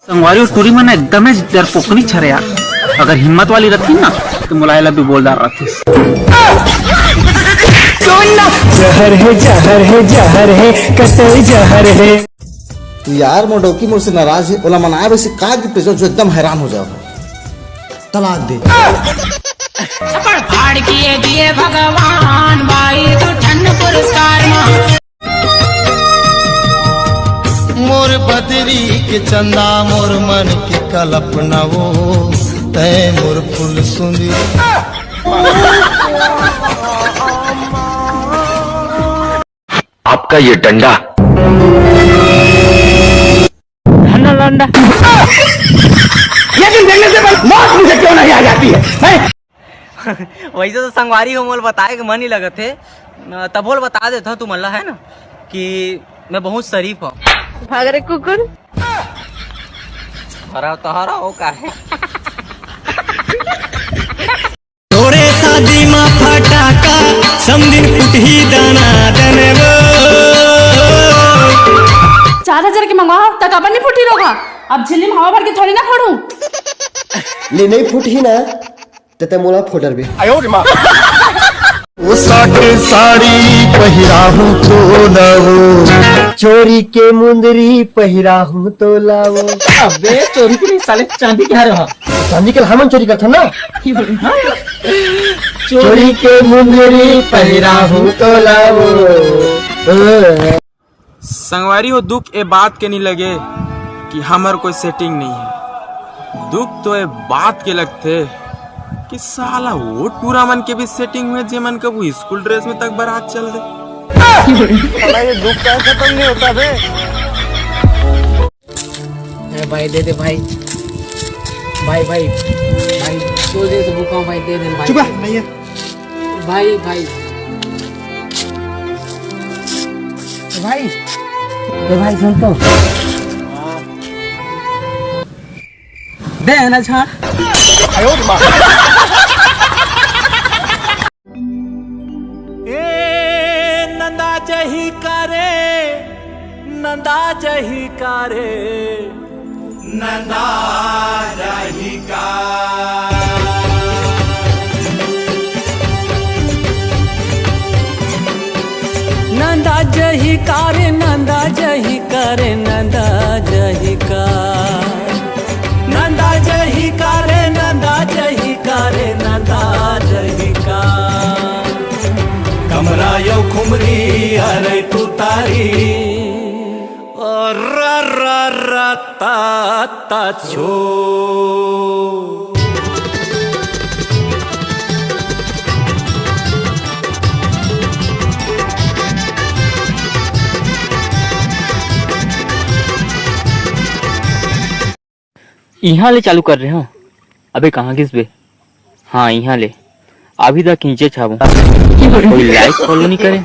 संगवारी और टूरी मन एकदम डरपोकनी छरे यार। अगर हिम्मत वाली रहती ना तो मुलायला भी बोलदार रहती। जहर है जहर है जहर है कतई जहर है। यार मोडोकी मुझसे नाराज है। ओला मनाया वैसे का गिफ्ट जो एकदम हैरान हो जाओ। तलाक दे। फाड़ किए दिए भगवान भाई तो ठंड पुरस्कार मोर बदरी के चंदा मोर मन की कल्पना वो तय मोर फूल सुंदी। आपका ये डंडा लंडा ये दिन देखने से मौत मुझे क्यों नहीं आ जाती है? वैसे तो संगवारी हो मोल बताए कि मन ही लगे थे तब बोल बता देता तू मल्ला है ना कि मैं बहुत शरीफ हूँ। भाग रे कुकुर। तोहरा हो का है तोरे शादी में फटाका समदिन फुटही दाना दने वो 4000 की मंगवा तक अपन नहीं फूटी रोगा। अब झिल्ली में हवा भर के थोड़ी ना फोड़ू। ले नहीं फूटी ना ते मोला फोटर भी। वो साके साड़ी पहिराहू तो लाओ चोरी के मुंदरी पहिराहू तो लाओ। अबे चोरी के लिए साले चांदी क्या रहा? चांदी के हमन चोरी करता ना। चोरी के मुंदरी पहिराहू तो लाओ। संगवारी हो दुख ए बात के नहीं लगे कि हमर कोई सेटिंग नहीं है। दुख तो ए बात के लगते कि साला वोट पूरा मन के भी सेटिंग हुए जे मन का वो स्कूल ड्रेस में तक बारात चल दे। ये दुख का खत्म नहीं होता बे। भाई दे दे भाई भाई भाई भाई तो दे से भूखा भाई दे दे भाई। चुप नहीं है भाई भाई भाई भाई सुन तो दे ना छाड़। नंदा जही करे नंदा जही करे नंदा जही का नंदा जही करे नंदा जही करे नंदा जही का नंदा जही करे नंदा जही करे नंदा जही का कमरा यो खुमरी अरे तू तारी और रा ता छो। यहाँ ले चालू कर रहे हो? अबे कहाँ किस बे? हाँ यहाँ ले अभी तक नीचे छाबू कोई लाइक फॉलो नहीं करे।